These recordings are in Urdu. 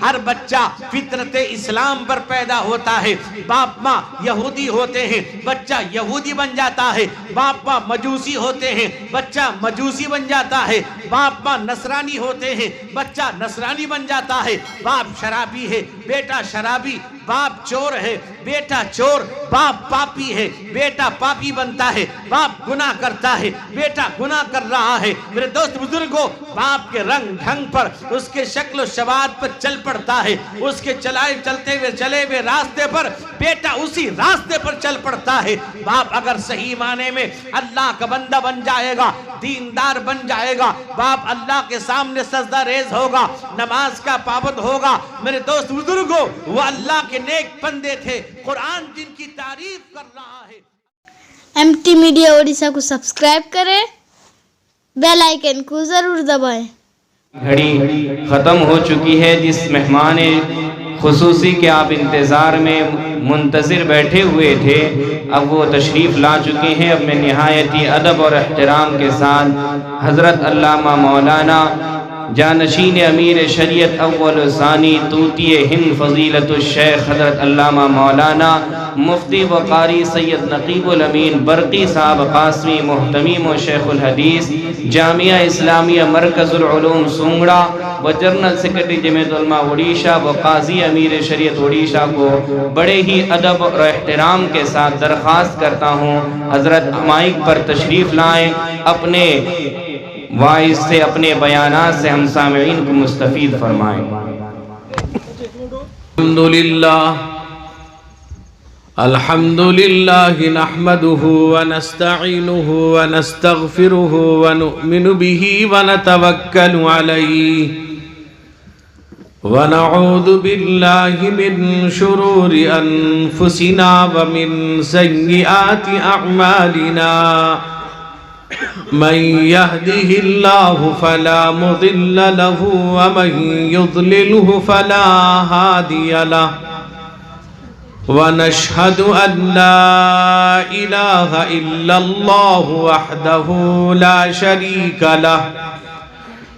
ہر بچہ فطرت اسلام پر پیدا ہوتا ہے، باپ ماں یہودی ہوتے ہیں، بچہ یہودی بن جاتا ہے، باپ ماں مجوسی ہوتے ہیں، بچہ مجوسی بن جاتا ہے، باپ ماں نصرانی ہوتے ہیں، بچہ نصرانی بن جاتا ہے، باپ شرابی ہے، بیٹا شرابی، باپ چور ہے، بیٹا چور، باپ پاپی ہے، بیٹا پاپی بنتا ہے، باپ گناہ کرتا ہے، بیٹا گناہ کر رہا ہے۔ میرے دوست بزرگوں، باپ کے رنگ ڈھنگ پر، اس کے شکل و شبات پر چل پڑتا ہے، اس کے چلے ہوئے راستے پر بیٹا اسی راستے پر چل پڑتا ہے۔ باپ اگر صحیح معنی میں اللہ کا بندہ بن جائے گا، دیندار بن جائے گا، باپ اللہ کے سامنے سجدہ ریز ہوگا، نماز کا پابند ہوگا۔ میرے دوست بزرگوں، وہ اللہ کے نیک بندے تھے، قرآن جن کی تعریف کر رہا ہے۔ MT میڈیا اڑیسہ کو سبسکرائب کریں، بیل آئیکن کو ضرور دبائیں۔ گھڑی ختم ہو چکی ہے جس مہمان خصوصی کے آپ انتظار میں منتظر بیٹھے ہوئے تھے، اب وہ تشریف لا چکے ہیں۔ اب میں نہایتی ادب اور احترام کے ساتھ حضرت علامہ مولانا جانشین امیر شریعت اول ثانی طوطی ہند فضیلت الشیخ حضرت علامہ مولانا مفتی و قاری سید نقیب الامین برقی صاحب قاسمی محتمیم و شیخ الحدیث جامعہ اسلامیہ مرکز العلوم سنگڑا و جنرل سیکرٹری جمعیت علماء اڑیسہ و قاضی امیر شریعت اڑیسہ کو بڑے ہی ادب اور احترام کے ساتھ درخواست کرتا ہوں حضرت مائک پر تشریف لائیں، اپنے وائس سے، اپنے بیانات سے ہم سامعین کو مستفید فرمائیں۔ الحمدللہ نحمده ونستعینه ونستغفره ونؤمن به ونتوکل علیہ ونعوذ باللہ من شرور انفسنا ومن سیئات اعمالنا من يهده الله فلا مضل له ومن يضلله فلا هادي له ونشهد أن لا إله إلا الله وحده لا شريك له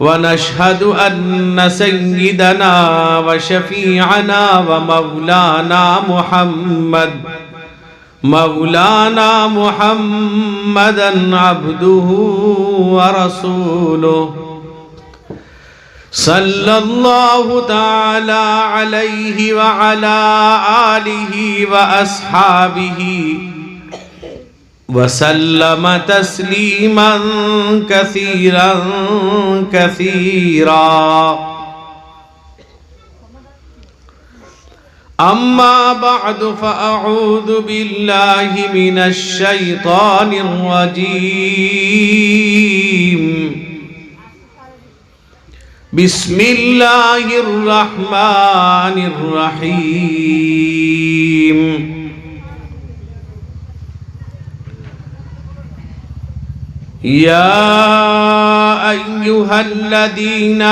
ونشهد أن سيدنا وشفيعنا ومولانا مولانا محمدا عبده ورسوله صلى الله تعالى عليه وعلى آله وأصحابه وسلم تسليما كثيرا كثيرا أما بعد فأعوذ بالله من الشيطان الرجيم بسم الله الرحمن الرحيم يا أيها الذين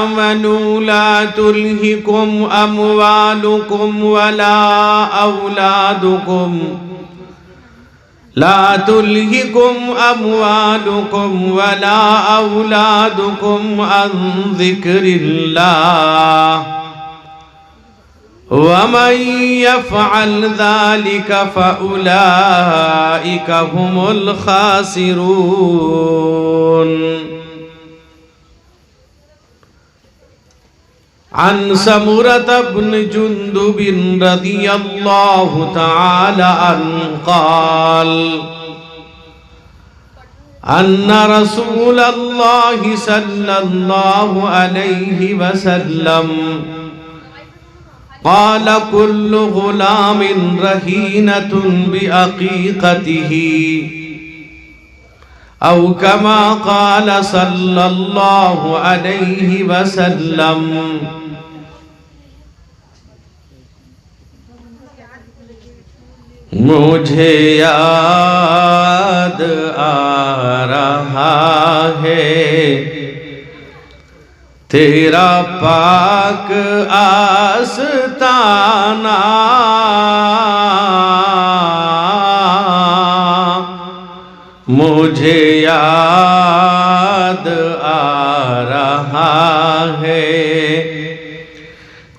آمنوا لا تلهكم أموالكم ولا أولادكم عن ذكر الله ومن يفعل ذلك فأولئك هم الخاسرون عن سمرة بن جندب رضي الله تعالى عنه قال أن رسول الله صلى الله عليه وسلم قال كل غلام رهينة بعقيقته أو كما قال صلى الله عليه وسلم مجھے یاد آ رہا ہے تیرا پاک آستانہ مجھے یاد آ رہا ہے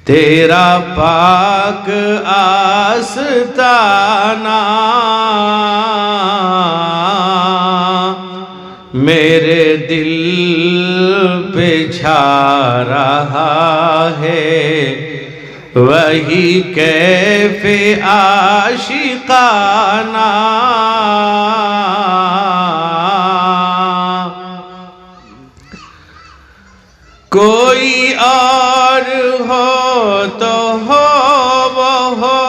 تیرا پاک آستانہ میرے دل پہ چھا رہا ہے، وہی کیف عاشقانہ کوئی اور ہو تو ہو وہ ہو،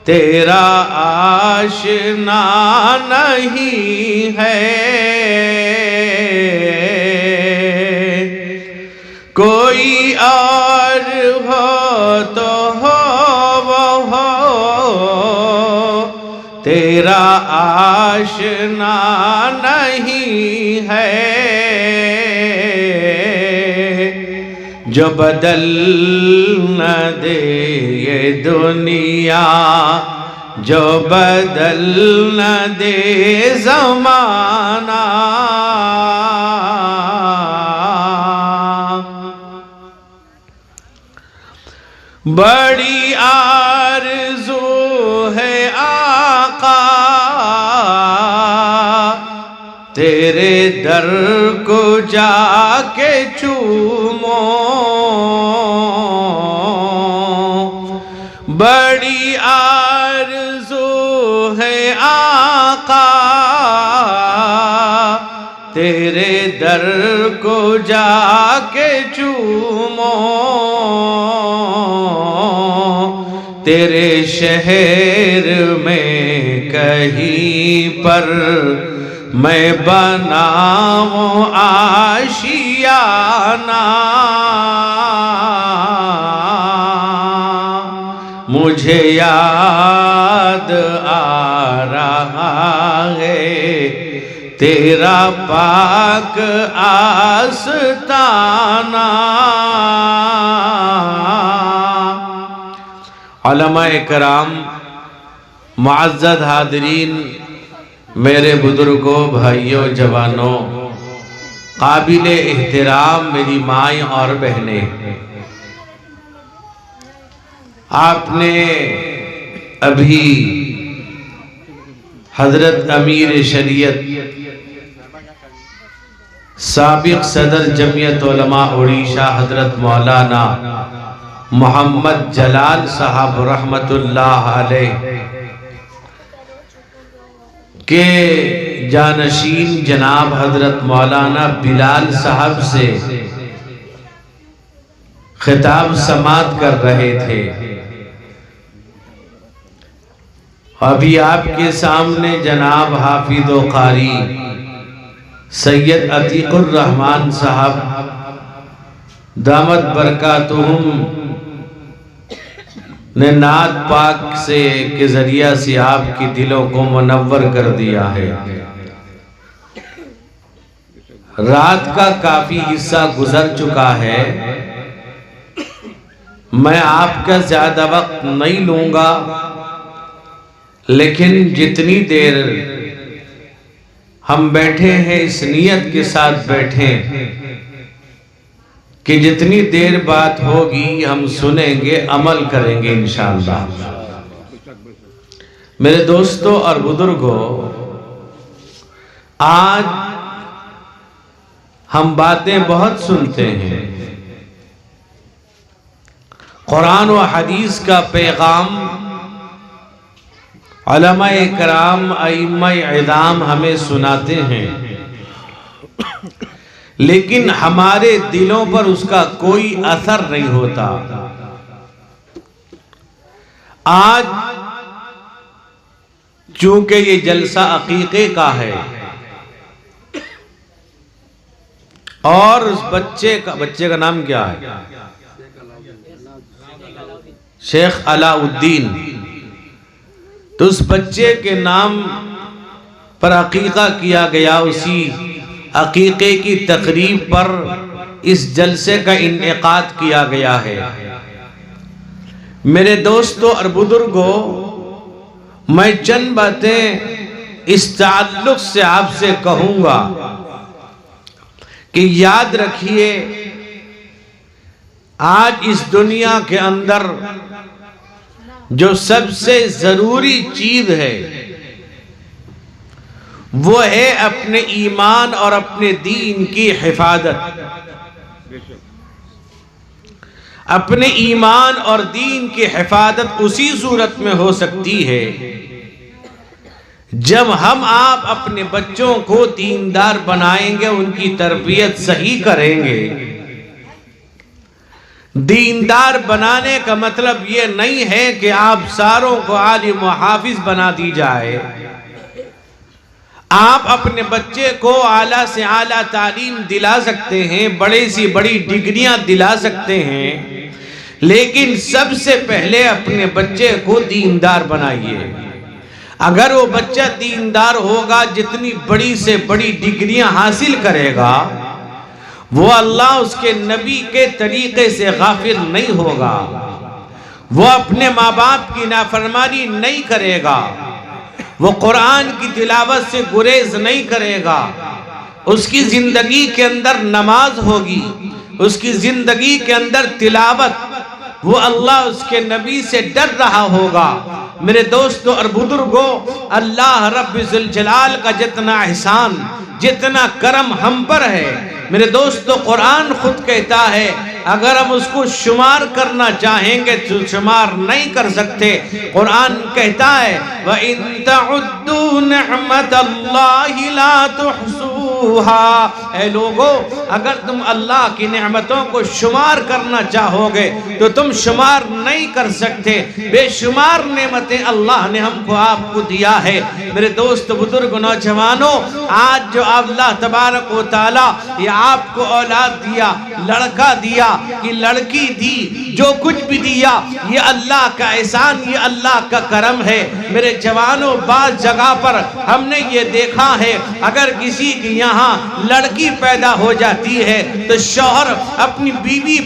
تیرا آشنا نہیں ہے، کوئی اور ہو تو ہو وہ ہو، تیرا آشنا نہیں ہے، جو بدل نہ دے یہ دنیا، جو بدل نہ دے زمانہ، بڑی آرزو ہے آقا تیرے در کو جا کے چومو، بڑی آرزو ہے آقا تیرے در کو جا کے چومو، تیرے شہر میں کہیں پر میں بناؤں آشیانہ، مجھے یاد آ رہا ہے تیرا پاک آستانہ۔ علماء کرام، معزز حاضرین، میرے بزرگوں، بھائیوں، جوانوں، قابل احترام میری مائیں اور بہنیں، آپ نے ابھی حضرت امیر شریعت سابق صدر جمعیت علماء اڑیسہ حضرت مولانا محمد جلال صاحب رحمت اللہ علیہ کے جانشین جناب حضرت مولانا بلال صاحب سے خطاب سماعت کر رہے تھے۔ ابھی آپ کے سامنے جناب حافظ و قاری سید عتیق الرحمن صاحب دامت برکاتہم نے نعت پاک سے کے ذریعہ سے آپ کی دلوں کو منور کر دیا ہے۔ رات کا کافی حصہ گزر چکا ہے، میں آپ کا زیادہ وقت نہیں لوں گا، لیکن جتنی دیر ہم بیٹھے ہیں اس نیت کے ساتھ بیٹھیں کہ جتنی دیر بات ہوگی ہم سنیں گے، عمل کریں گے انشاءاللہ۔ میرے دوستوں اور بزرگوں، آج ہم باتیں بہت سنتے ہیں، قرآن و حدیث کا پیغام علماء کرام، ائمہ اعظام ہمیں سناتے ہیں، لیکن ہمارے دلوں پر اس کا کوئی اثر نہیں ہوتا۔ آج چونکہ یہ جلسہ عقیقے کا ہے اور اس بچے کا نام کیا ہے؟ شیخ علاء الدین، تو اس بچے کے نام پر عقیقہ کیا گیا، اسی عقیقے کی تقریب پر اس جلسے کا انعقاد کیا گیا ہے۔ میرے دوستوں اور بزرگوں، میں چند باتیں اس تعلق سے آپ سے کہوں گا کہ یاد رکھیے آج اس دنیا کے اندر جو سب سے ضروری چیز ہے وہ ہے اپنے ایمان اور اپنے دین کی حفاظت۔ اپنے ایمان اور دین کی حفاظت اسی صورت میں ہو سکتی ہے جب ہم آپ اپنے بچوں کو دیندار بنائیں گے، ان کی تربیت صحیح کریں گے۔ دیندار بنانے کا مطلب یہ نہیں ہے کہ آپ ساروں کو عالم و حافظ بنا دی جائے۔ آپ اپنے بچے کو اعلیٰ سے اعلیٰ تعلیم دلا سکتے ہیں، بڑے سی بڑی ڈگریاں دلا سکتے ہیں، لیکن سب سے پہلے اپنے بچے کو دیندار بنائیے۔ اگر وہ بچہ دیندار ہوگا، جتنی بڑی سے بڑی ڈگریاں حاصل کرے گا، وہ اللہ اس کے نبی کے طریقے سے غافل نہیں ہوگا، وہ اپنے ماں باپ کی نافرمانی نہیں کرے گا، وہ قرآن کی تلاوت سے گریز نہیں کرے گا، اس کی زندگی کے اندر نماز ہوگی، اس کی زندگی کے اندر تلاوت، وہ اللہ اس کے نبی سے ڈر رہا ہوگا۔ میرے دوستو اور بزرگوں، اللہ رب ذوالجلال کا جتنا احسان، جتنا کرم ہم پر ہے، میرے دوستو قرآن خود کہتا ہے اگر ہم اس کو شمار کرنا چاہیں گے تو شمار نہیں کر سکتے۔ قرآن کہتا ہے وَإِن تَعُدُّوا نِعْمَةَ اللَّهِ لَا تُحْصُوهَا، اے لوگو اگر تم اللہ کی نعمتوں کو شمار کرنا چاہو گے تو تم شمار نہیں کر سکتے۔ بے شمار نعمتیں اللہ نے ہم کو آپ کو دیا ہے۔ میرے دوست بزرگ نوجوانوں، آج جو اللہ تبارک و تعالیٰ یہ آپ کو اولاد دیا، لڑکا دیا کہ لڑکی دی، جو کچھ بھی دیا یہ اللہ کا احسان، یہ اللہ کا کرم ہے۔ میرے جوانوں، بعض جگہ پر ہم نے یہ دیکھا ہے اگر کسی کی یہاں لڑکی پیدا ہو جاتی ہے تو شوہر اپنی بیوی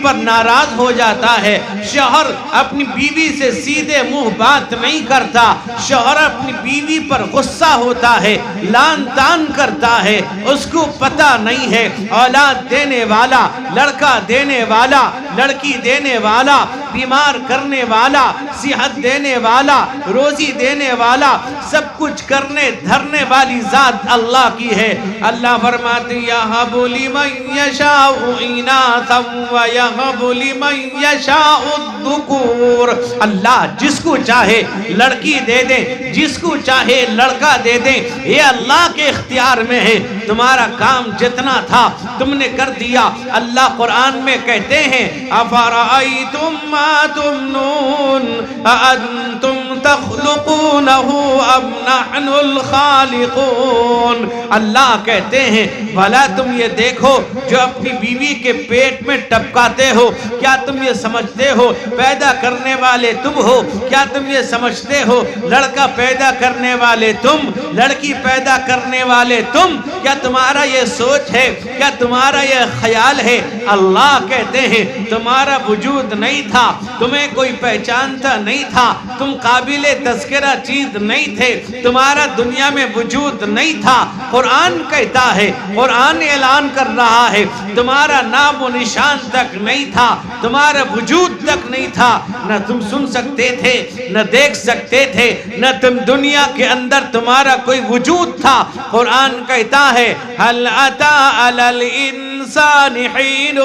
پر ناراض ہو جاتا ہے، شوہر اپنی بیوی سے سیدھے منہ بات نہیں کرتا، شوہر اپنی بیوی پر غصہ ہوتا ہے، لان تان کرتا ہے، اس کو پتہ نہیں ہے اولاد دینے والا، لڑکا دینے والا، لڑکی دینے والا، بیمار کرنے والا، صحت دینے والا، روزی دینے والا، سب کچھ کرنے دھرنے والی ذات اللہ کی ہے۔ اللہ فرماتے یَهَبُ لِمَن يَشَاءُ إِنَاثًا وَيَهَبُ لِمَن يَشَاءُ الذُّكُورَ، اللہ جس کو چاہے لڑکی دے دے، جس کو چاہے لڑکا دے دے، یہ اللہ کے اختیار میں ہے۔ تمہارا کام جتنا تھا تم نے کر دیا۔ اللہ قرآن میں کہتے ہیں أَفَرَأَيْتُم مَّا تُمْنُونَ أَأَنتُمْ تَخْلُقُونَهُ أَمْ نَحْنُ الْخَالِقُونَ، اللہ کہتے ہیں بھلا تم یہ دیکھو جو اپنی بیوی کے پیٹ میں ٹپکاتے ہو، کیا تم یہ سمجھتے ہو پیدا کرنے والے تم ہو؟ کیا تم یہ سمجھتے ہو لڑکا پیدا کرنے والے تم، لڑکی پیدا کرنے والے تم؟ کیا تمہارا یہ سوچ ہے؟ کیا تمہارا یہ خیال ہے؟ اللہ کہتے ہیں تمہارا وجود نہیں تھا، تمہیں کوئی پہچانتا نہیں تھا، تم قابل تذکرہ چیز نہیں تھے، تمہارا دنیا میں وجود نہیں تھا۔ قرآن کہتا ہے، قرآن اعلان کر رہا ہے تمہارا نام و نشان تک نہیں تھا، تمہارا وجود تک نہیں تھا، نہ تم سن سکتے تھے، نہ دیکھ سکتے تھے، نہ تم دنیا کے اندر تمہارا کوئی وجود تھا۔ قرآن کہتا ہے هل أتى على الإنسان حين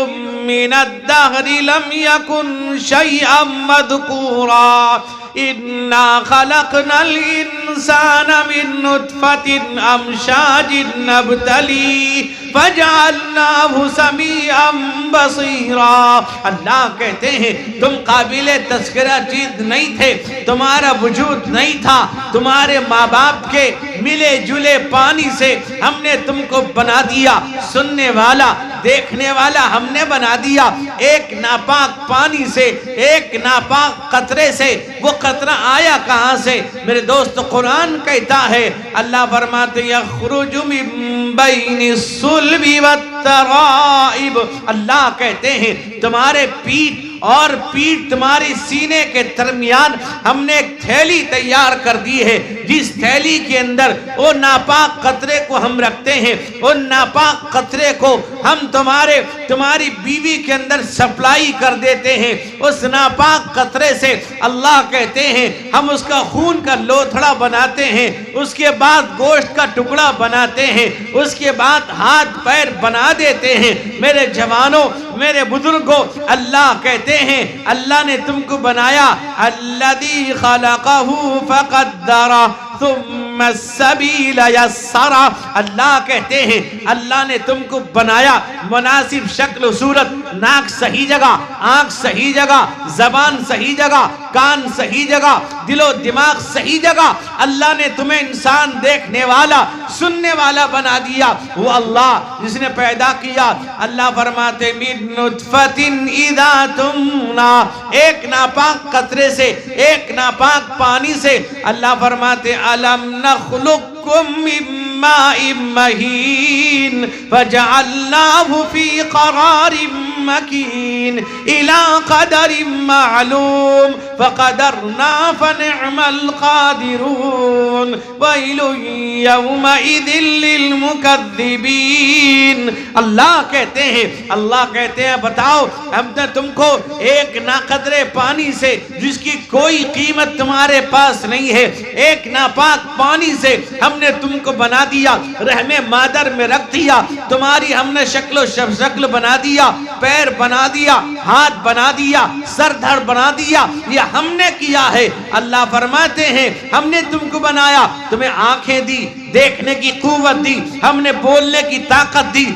من الدهر لم يكن شيئا مذكورا إنا خلقنا الإنسان من نطفة أمشاج نبتليه فجعلناه سميعا بصيرا، اللہ کہتے ہیں تم قابل تذکرہ چیز نہیں تھے، تمہارا وجود نہیں تھا، تمہارے ماں باپ کے ملے جلے پانی سے ہم نے تم کو بنا دیا، سننے والا دیکھنے والا ہم نے بنا دیا۔ ایک ناپاک پانی سے، ایک ناپاک قطرے سے، وہ قطرہ آیا کہاں سے؟ میرے دوست قرآن کہتا ہے، اللہ فرماتے یخرج من بین الصلب والترائب، اللہ کہتے ہیں تمہارے پیٹ اور پیٹ تمہاری سینے کے درمیان ہم نے ایک تھیلی تیار کر دی ہے جس تھیلی کے اندر وہ ناپاک قطرے کو ہم رکھتے ہیں، ان ناپاک قطرے کو ہم تمہاری بیوی کے اندر سپلائی کر دیتے ہیں، اس ناپاک قطرے سے اللہ کہتے ہیں ہم اس کا خون کا لوتھڑا بناتے ہیں، اس کے بعد گوشت کا ٹکڑا بناتے ہیں، اس کے بعد ہاتھ پیر بنا دیتے ہیں۔ میرے جوانوں، میرے بزرگوں، اللہ کہتے ہیں اللہ نے تم کو بنایا، الذی خلقہ فقدر ثم السبیل یسر، اللہ کہتے ہیں اللہ نے تم کو بنایا، مناسب شکل و صورت، ناک صحیح جگہ، آنکھ صحیح جگہ، زبان صحیح جگہ، کان صحیح جگہ، دل و دماغ صحیح جگہ، اللہ نے تمہیں انسان دیکھنے والا، سننے والا بنا دیا۔ وہ اللہ جس نے پیدا کیا، اللہ فرماتے من نطفۃ اذا تمنا، ایک ناپاک قطرے سے، ایک ناپاک پانی سے، اللہ فرماتے الم نخلقکم من ماء مہین فجعلناہ فی قرار مکین الى قدر معلوم فقدرنا فنعم القادرون ویل یومئذ للمکذبین۔ اللہ کہتے ہیں بتاؤ ہم نے تم کو ایک ناقدر پانی سے جس کی کوئی قیمت تمہارے پاس نہیں ہے، ایک ناپاک پانی سے ہم نے تم کو بنا دیا، رحم مادر میں رکھ دیا، تمہاری ہم نے شکل و شکل بنا دیا، پیر بنا دیا، ہاتھ بنا دیا، سر دھڑ بنا دیا، یہ ہم نے کیا ہے۔ اللہ فرماتے ہیں ہم نے تم کو بنایا، تمہیں آنکھیں دی، دیکھنے کی قوت دی، ہم نے بولنے کی طاقت دی،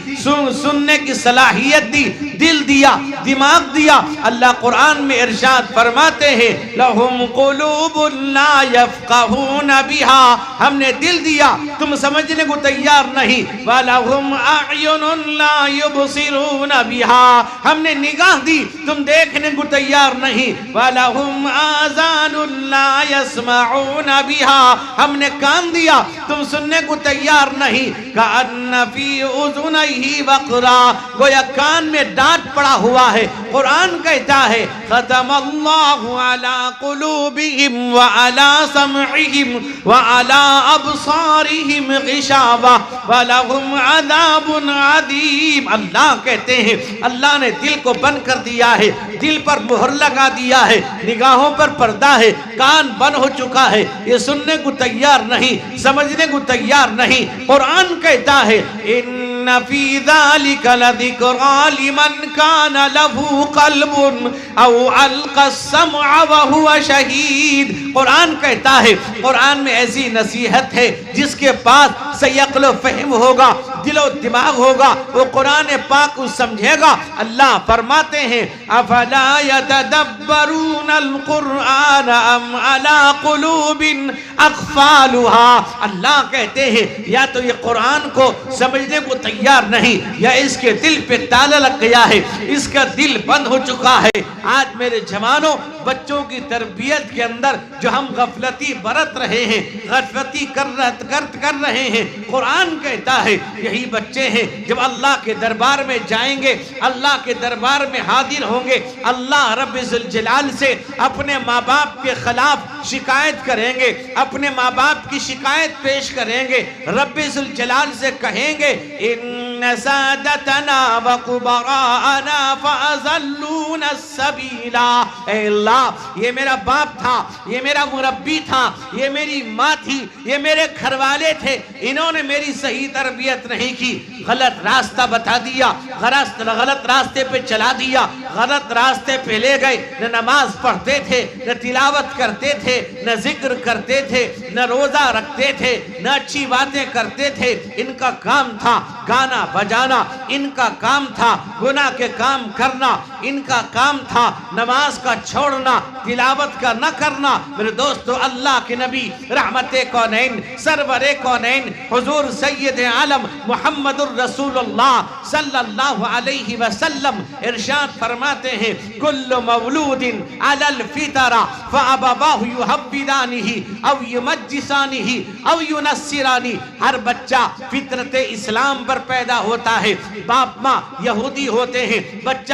سننے کی صلاحیت دی، دل دیا، دماغ دیا۔ اللہ قرآن میں ارشاد فرماتے ہیں لَهُمْ قُلُوبٌ لَا يَفْقَهُونَ بِهَا، ہم نے دل دیا، تم سمجھنے کو تیار نہیں، وَلَهُمْ أَعْيُنٌ لَا يُبْصِرُونَ بِهَا، ہم نے نگاہ دی، تم دیکھنے کو تیار نہیں، وَلَهُمْ آذَانٌ لَا يَسْمَعُونَ بِهَا، ہم نے کان دیا، تم سننے کو تیار نہیں، کأن فی اذنیہ وقرا، گویا کان میں ڈانٹ پڑا ہوا ہے۔ قرآن کہتا ہے ختم اللہ علی قلوبہم وعلی سمعہم وعلی ابصارہم غشاوہ ولہم عذاب عظیم۔ اللہ کہتے ہیں اللہ نے دل کو بند کر دیا ہے، دل پر مہر لگا دیا ہے، نگاہوں پر پردہ ہے، کان بند ہو چکا ہے، یہ سننے کو تیار نہیں، سمجھنے کو تیار نہیں۔ قرآن کہتا ہے ان فی ذالک لذکرى لمن کان لہ قلب او القى السمع وہو شہید۔ قرآن کہتا ہے قرآن میں ایسی نصیحت ہے جس کے پاس صحیح عقل و فہم ہوگا، دل و دماغ ہوگا، وہ قرآن پاک کو سمجھے گا۔ اللہ فرماتے ہیں افلا یتدبرون القرآن ام علی قلوب اقفالها، اللہ کہتے ہیں یا تو یہ قرآن کو سمجھنے کو تیار نہیں یا اس کے دل پہ تالا لگ گیا ہے، اس کا دل بند ہو چکا ہے۔ آج میرے جوانوں، بچوں کی تربیت کے اندر جو ہم غفلتی برت رہے ہیں، غفلتی کر رہے ہیں، قرآن کہتا ہے یہی بچے ہیں جب اللہ کے دربار میں جائیں گے، اللہ کے دربار میں حاضر ہوں گے، اللہ رب ذوالجلال سے اپنے ماں باپ کے خلاف شکایت کریں گے، اپنے ماں باپ کی شکایت پیش کریں گے، رب ذوالجلال سے کہیں گے ان سادتنا وقبراءنا فازلون السبیل، اے اللہ یہ میرا باپ تھا، یہ میرا مربی تھا، یہ میری ماں تھی، یہ میرے گھر والے تھے، انہوں نے میری صحیح تربیت نہیں کی، غلط راستہ بتا دیا، غلط راستے پہ چلا دیا، غلط راستے پہ لے گئے، نہ نماز پڑھتے تھے، نہ تلاوت کرتے تھے، نہ ذکر کرتے تھے، نہ روزہ رکھتے تھے، نہ اچھی باتیں کرتے تھے، ان کا کام تھا گانا بجانا، ان کا کام تھا گناہ کے کام کرنا، ان کا کام تھا نماز کا چھوڑنا، تلاوت کا نہ کرنا۔ میرے دوستو، اللہ کے نبی رحمت کونین، سرور کونین، حضور سید عالم محمد الرسول اللہ صلی اللہ علیہ وسلم ارشاد فرماتے ہیں کل مولود علی الفطرہ فابواہ یحودانہ او یمجسانہ او ینصرانہ، ہر بچہ فطرت اسلام پر پیدا ہوتا ہے، باپ ماں یہودی ہوتے ہیں، بچہ